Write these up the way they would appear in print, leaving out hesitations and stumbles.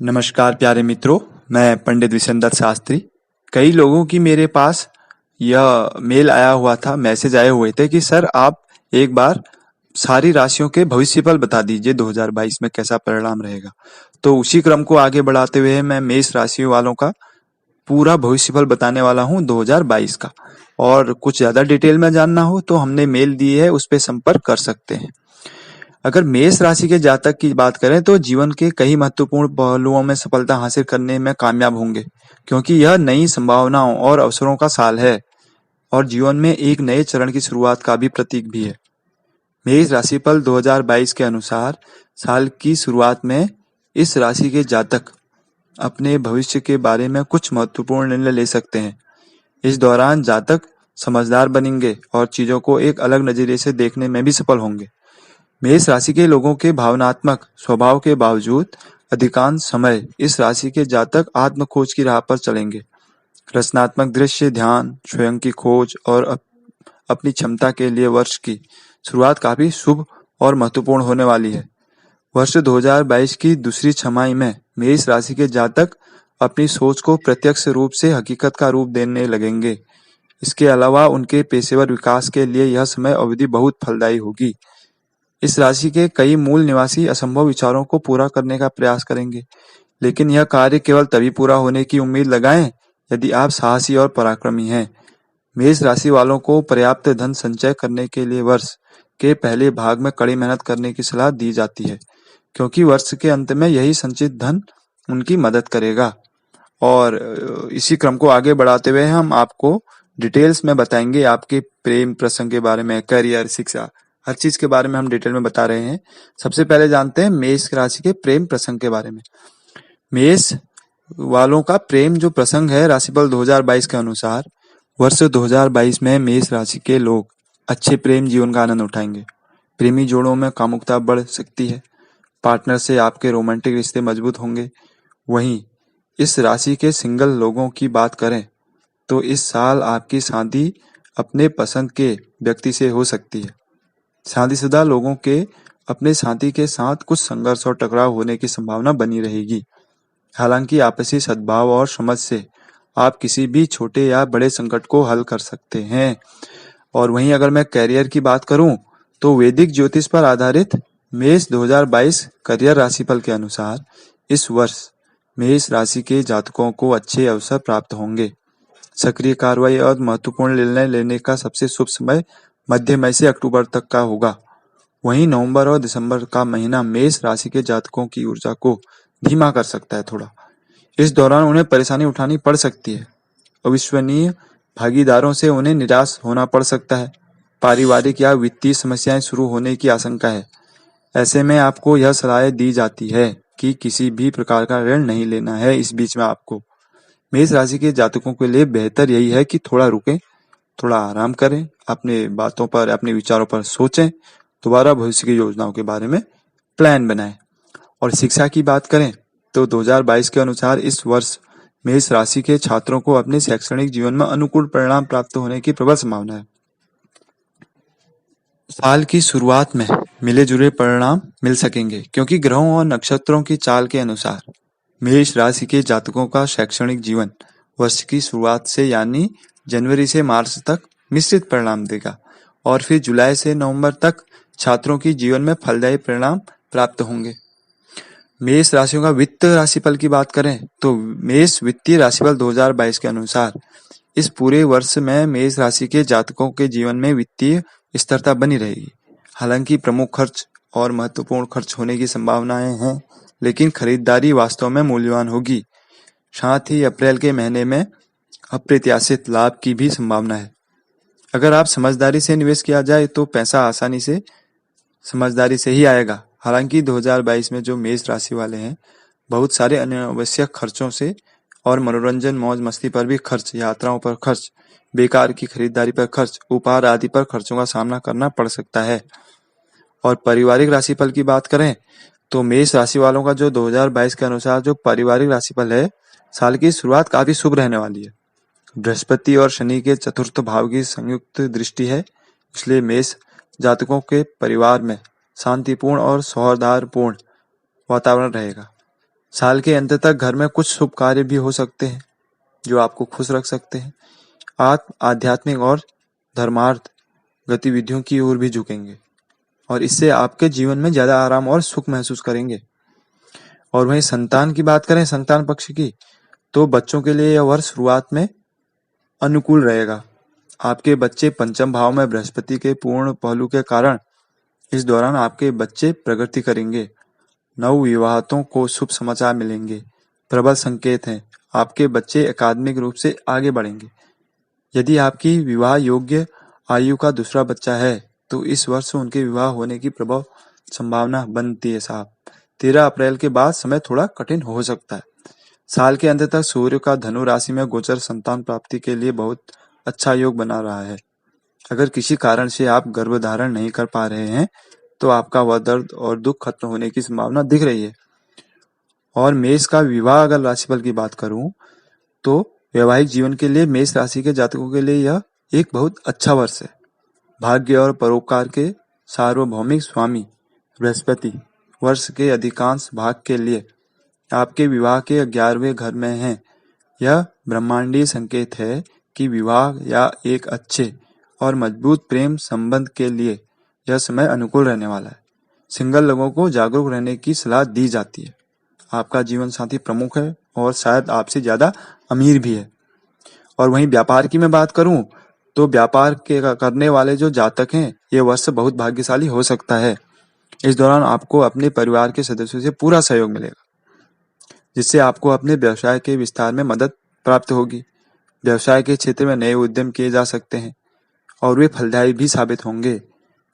नमस्कार प्यारे मित्रों, मैं पंडित विशेंदर शास्त्री। कई लोगों की मेरे पास यह मेल आया हुआ था, मैसेज आए हुए थे कि सर आप एक बार सारी राशियों के भविष्यफल बता दीजिए 2022 में कैसा परिणाम रहेगा। तो उसी क्रम को आगे बढ़ाते हुए मैं मेष राशि वालों का पूरा भविष्यफल बताने वाला हूँ 2022 का। और कुछ ज़्यादा डिटेल में जानना हो तो हमने मेल दी है, उस पर संपर्क कर सकते हैं। अगर मेष राशि के जातक की बात करें तो जीवन के कई महत्वपूर्ण पहलुओं में सफलता हासिल करने में कामयाब होंगे, क्योंकि यह नई संभावनाओं और अवसरों का साल है और जीवन में एक नए चरण की शुरुआत का भी प्रतीक भी है। मेष राशिफल 2022 के अनुसार साल की शुरुआत में इस राशि के जातक अपने भविष्य के बारे में कुछ महत्वपूर्ण निर्णय ले सकते हैं। इस दौरान जातक समझदार बनेंगे और चीजों को एक अलग नजरिए से देखने में भी सफल होंगे। मेष राशि के लोगों के भावनात्मक स्वभाव के बावजूद अधिकांश समय इस राशि के जातक आत्म खोज की राह पर चलेंगे। रचनात्मक दृश्य, ध्यान, स्वयं की खोज और अपनी क्षमता के लिए वर्ष की शुरुआत काफी शुभ और महत्वपूर्ण होने वाली है। वर्ष 2022 की दूसरी छमाही में मेष राशि के जातक अपनी सोच को प्रत्यक्ष रूप से हकीकत का रूप देने लगेंगे। इसके अलावा उनके पेशेवर विकास के लिए यह समय अवधि बहुत फलदायी होगी। इस राशि के कई मूल निवासी असंभव विचारों को पूरा करने का प्रयास करेंगे, लेकिन यह कार्य केवल तभी पूरा होने की उम्मीद लगाएं यदि आप साहसी और पराक्रमी हैं। मेष राशि वालों को पर्याप्त धन संचय करने के लिए वर्ष के पहले भाग में कड़ी मेहनत करने की सलाह दी जाती है, क्योंकि वर्ष के अंत में यही संचित धन उनकी मदद करेगा। और इसी क्रम को आगे बढ़ाते हुए हम आपको डिटेल्स में बताएंगे आपके प्रेम प्रसंग के बारे में, करियर, शिक्षा, हर चीज के बारे में हम डिटेल में बता रहे हैं। सबसे पहले जानते हैं मेष राशि के प्रेम प्रसंग के बारे में। मेष वालों का प्रेम जो प्रसंग है राशिफल 2022 के अनुसार वर्ष 2022 में मेष राशि के लोग अच्छे प्रेम जीवन का आनंद उठाएंगे। प्रेमी जोड़ों में कामुकता बढ़ सकती है। पार्टनर से आपके रोमांटिक रिश्ते मजबूत होंगे। वहीं इस राशि के सिंगल लोगों की बात करें तो इस साल आपकी शादी अपने पसंद के व्यक्ति से हो सकती है। शादीशुदा लोगों के अपने साथी के साथ कुछ संघर्ष और टकराव होने की संभावना बनी रहेगी। हालांकि आपसी सद्भाव और समझ से आप किसी भी छोटे या बड़े संकट को हल कर सकते हैं। और वहीं अगर मैं करियर की बात करूं तो वैदिक ज्योतिष पर आधारित मेष 2022 करियर राशिफल के अनुसार इस वर्ष मेष राशि के जातकों को अच्छे अवसर प्राप्त होंगे। सक्रिय कार्रवाई और महत्वपूर्ण निर्णय लेने का सबसे शुभ समय मध्य मई से अक्टूबर तक का होगा। वहीं नवंबर और दिसंबर का महीना मेष राशि के जातकों की ऊर्जा को धीमा कर सकता है थोड़ा। इस दौरान उन्हें परेशानी उठानी पड़ सकती है। अविश्वसनीय भागीदारों से उन्हें निराश होना पड़ सकता है। पारिवारिक या वित्तीय समस्याएं शुरू होने की आशंका है। ऐसे में आपको यह सलाह दी जाती है कि किसी भी प्रकार का ऋण नहीं लेना है इस बीच में आपको। मेष राशि के जातकों के लिए बेहतर यही है कि थोड़ा रुकें, थोड़ा आराम करें, अपने बातों पर, अपने विचारों पर सोचें, दोबारा भविष्य की योजनाओं के बारे में प्लान बनाएं। और शिक्षा की बात करें तो 2022 के अनुसार इस वर्ष मेष राशि के छात्रों को अपने शैक्षणिक जीवन में अनुकूल परिणाम प्राप्त होने की प्रबल संभावना है। साल की शुरुआत में मिले जुले परिणाम मिल सकेंगे, क्योंकि ग्रहों और नक्षत्रों की चाल के अनुसार मेष राशि के जातकों का शैक्षणिक जीवन वर्ष की शुरुआत से यानी जनवरी से मार्च तक मिश्रित परिणाम देगा और फिर जुलाई से नवंबर तक छात्रों की जीवन में फलदायी परिणाम प्राप्त होंगे। मेष राशियों का वित्त राशिफल की बात करें तो मेष वित्तीय राशिफल 2022 के अनुसार इस पूरे वर्ष में मेष राशि के जातकों के जीवन में वित्तीय स्थिरता बनी रहेगी। हालांकि प्रमुख खर्च और महत्वपूर्ण खर्च होने की संभावनाएं हैं, लेकिन खरीदारी वास्तव में मूल्यवान होगी। साथ ही अप्रैल के महीने में अप्रत्याशित लाभ की भी संभावना है। अगर आप समझदारी से निवेश किया जाए तो पैसा आसानी से समझदारी से ही आएगा। हालांकि 2022 में जो मेष राशि वाले हैं बहुत सारे अनावश्यक खर्चों से और मनोरंजन, मौज मस्ती पर भी खर्च, यात्राओं पर खर्च, बेकार की खरीदारी पर खर्च, उपहार आदि पर खर्चों का सामना करना पड़ सकता है। और पारिवारिक राशिफल की बात करें तो मेष राशि वालों का जो 2022 के अनुसार जो पारिवारिक राशिफल है, साल की शुरुआत काफी शुभ रहने वाली है। बृहस्पति और शनि के चतुर्थ भाव की संयुक्त दृष्टि है, इसलिए मेष जातकों के परिवार में शांतिपूर्ण और सौहार्दपूर्ण वातावरण रहेगा। साल के अंत तक घर में कुछ शुभ कार्य भी हो सकते हैं जो आपको खुश रख सकते हैं। आप आध्यात्मिक और धर्मार्थ गतिविधियों की ओर भी झुकेंगे और इससे आपके जीवन में ज्यादा आराम और सुख महसूस करेंगे। और वहीं संतान की बात करें, संतान पक्ष की, तो बच्चों के लिए यह वर्ष शुरुआत में अनुकूल रहेगा। आपके बच्चे पंचम भाव में बृहस्पति के पूर्ण पहलू के कारण इस दौरान आपके बच्चे प्रगति करेंगे। नवविवाहितों को शुभ समाचार मिलेंगे। प्रबल संकेत हैं, आपके बच्चे अकादमिक रूप से आगे बढ़ेंगे। यदि आपकी विवाह योग्य आयु का दूसरा बच्चा है तो इस वर्ष उनके विवाह होने की प्रबल संभावना बनती है साहब। 13 अप्रैल के बाद समय थोड़ा कठिन हो सकता है। साल के अंत तक सूर्य का धनु राशि में गोचर संतान प्राप्ति के लिए बहुत अच्छा योग बना रहा है। अगर किसी कारण से आप गर्भधारण नहीं कर पा रहे हैं तो आपका वह दर्द और दुख खत्म होने की संभावना दिख रही है। और मेष का विवाह अगर राशिफल की बात करूं तो वैवाहिक जीवन के लिए मेष राशि के जातकों के लिए यह एक बहुत अच्छा वर्ष है। भाग्य और परोपकार के सार्वभौमिक स्वामी बृहस्पति वर्ष के अधिकांश भाग के लिए आपके विवाह के 11वें घर में हैं। यह ब्रह्मांडीय संकेत है कि विवाह या एक अच्छे और मजबूत प्रेम संबंध के लिए यह समय अनुकूल रहने वाला है। सिंगल लोगों को जागरूक रहने की सलाह दी जाती है। आपका जीवन साथी प्रमुख है और शायद आपसे ज्यादा अमीर भी है। और वहीं व्यापार की मैं बात करूं तो व्यापार के करने वाले जो जातक हैं ये वर्ष बहुत भाग्यशाली हो सकता है। इस दौरान आपको अपने परिवार के सदस्यों से पूरा सहयोग मिलेगा जिससे आपको अपने व्यवसाय के विस्तार में मदद प्राप्त होगी। व्यवसाय के क्षेत्र में नए उद्यम किए जा सकते हैं और वे फलदायी भी साबित होंगे।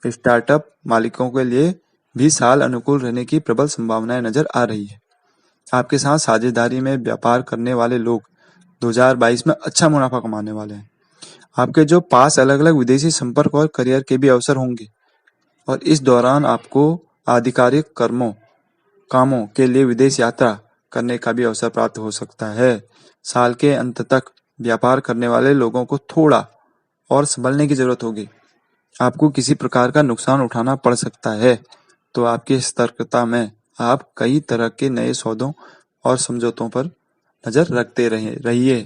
स्टार्टअप मालिकों के लिए भी साल अनुकूल रहने की प्रबल संभावनाएं नजर आ रही है। आपके साथ साझेदारी में व्यापार करने वाले लोग 2022 में अच्छा मुनाफा कमाने वाले हैं। आपके जो पास अलग अलग विदेशी संपर्क और करियर के भी अवसर होंगे और इस दौरान आपको आधिकारिक कामों के लिए विदेश यात्रा करने का भी अवसर प्राप्त हो सकता है। साल के अंत तक व्यापार करने वाले लोगों को थोड़ा और संभलने की जरूरत होगी। आपको किसी प्रकार का नुकसान उठाना पड़ सकता है तो आपकी सतर्कता में आप कई तरह के नए सौदों और समझौतों पर नजर रखते रहिए।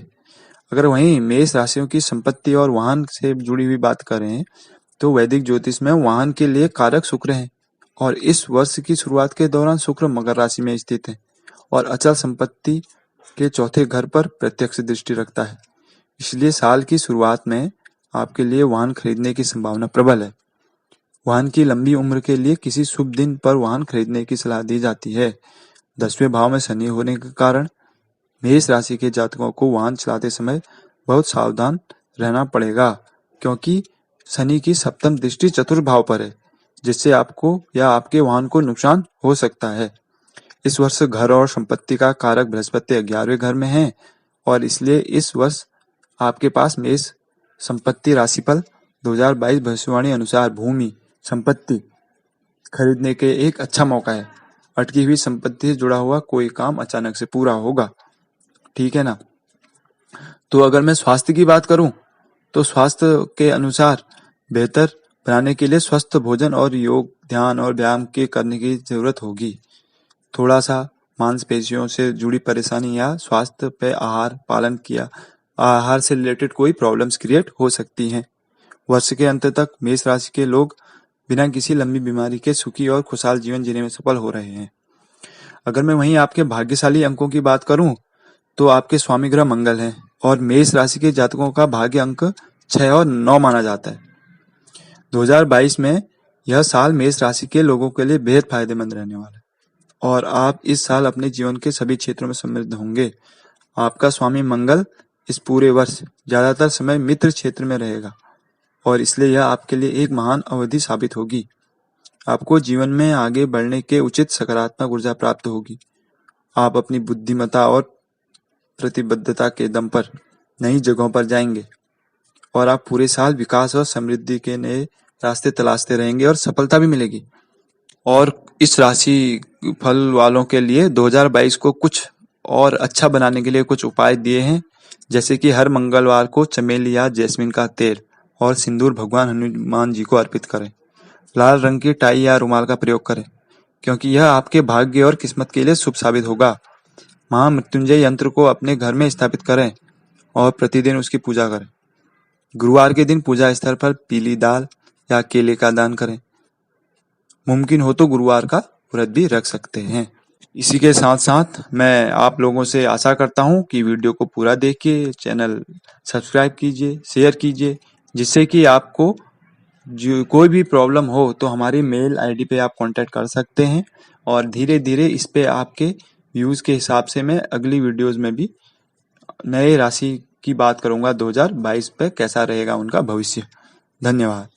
अगर वहीं मेष राशियों की संपत्ति और वाहन से जुड़ी हुई बात करें तो वैदिक ज्योतिष में वाहन के लिए कारक शुक्र है और इस वर्ष की शुरुआत के दौरान शुक्र मकर राशि में स्थित है और अचल संपत्ति के चौथे घर पर प्रत्यक्ष दृष्टि रखता है। इसलिए साल की शुरुआत में आपके लिए वाहन खरीदने की संभावना प्रबल है। वाहन की लंबी उम्र के लिए किसी शुभ दिन पर वाहन खरीदने की सलाह दी जाती है। 10वें भाव में शनि होने के कारण मेष राशि के जातकों को वाहन चलाते समय बहुत सावधान रहना पड़ेगा क्योंकि शनि की सप्तम दृष्टि चतुर्थ भाव पर है जिससे आपको या आपके वाहन को नुकसान हो सकता है। इस वर्ष घर और संपत्ति का कारक बृहस्पति 11वें घर में है और इसलिए इस वर्ष आपके पास मेष संपत्ति राशिफल 2022 भविष्यवाणी अनुसार भूमि संपत्ति खरीदने के एक अच्छा मौका है। अटकी हुई संपत्ति से जुड़ा हुआ कोई काम अचानक से पूरा होगा। ठीक है ना। तो अगर मैं स्वास्थ्य की बात करूं तो स्वास्थ्य के अनुसार बेहतर बनाने के लिए स्वस्थ भोजन और योग, ध्यान और व्यायाम के करने की जरूरत होगी। थोड़ा सा मांसपेशियों से जुड़ी परेशानी या स्वास्थ्य पे आहार से रिलेटेड कोई प्रॉब्लम्स क्रिएट हो सकती हैं। वर्ष के अंत तक मेष राशि के लोग बिना किसी लंबी बीमारी के सुखी और खुशहाल जीवन जीने में सफल हो रहे हैं। अगर मैं वहीं आपके भाग्यशाली अंकों की बात करूं तो आपके स्वामी ग्रह मंगल हैं और मेष राशि के जातकों का भाग्य अंक 6 और 9 माना जाता है। 2022 में यह साल मेष राशि के लोगों के लिए बेहद फायदेमंद रहने वाला है और आप इस साल अपने जीवन के सभी क्षेत्रों में समृद्ध होंगे। आपका स्वामी मंगल इस पूरे वर्ष ज्यादातर समय मित्र क्षेत्र में रहेगा और इसलिए यह आपके लिए एक महान अवधि साबित होगी। आपको जीवन में आगे बढ़ने के उचित सकारात्मक ऊर्जा प्राप्त होगी। आप अपनी बुद्धिमत्ता और प्रतिबद्धता के दम पर नई जगहों पर जाएंगे और आप पूरे साल विकास और समृद्धि के नए रास्ते तलाशते रहेंगे और सफलता भी मिलेगी। और इस राशि फल वालों के लिए 2022 को कुछ और अच्छा बनाने के लिए कुछ उपाय दिए हैं, जैसे कि हर मंगलवार को चमेली या जैस्मिन का तेल और सिंदूर भगवान हनुमान जी को अर्पित करें। लाल रंग की टाई या रुमाल का प्रयोग करें क्योंकि यह आपके भाग्य और किस्मत के लिए शुभ साबित होगा। महामृत्युंजय यंत्र को अपने घर में स्थापित करें और प्रतिदिन उसकी पूजा करें। गुरुवार के दिन पूजा स्थल पर पीली दाल या केले का दान करें। मुमकिन हो तो गुरुवार का व्रत भी रख सकते हैं। इसी के साथ साथ मैं आप लोगों से आशा करता हूँ कि वीडियो को पूरा देखिए, चैनल सब्सक्राइब कीजिए, शेयर कीजिए, जिससे कि आपको जो कोई भी प्रॉब्लम हो तो हमारी मेल आईडी पे आप कांटेक्ट कर सकते हैं और धीरे धीरे इस पे आपके व्यूज़ के हिसाब से मैं अगली वीडियोस में भी नए राशि की बात करूंगा 2022 पे कैसा रहेगा उनका भविष्य। धन्यवाद।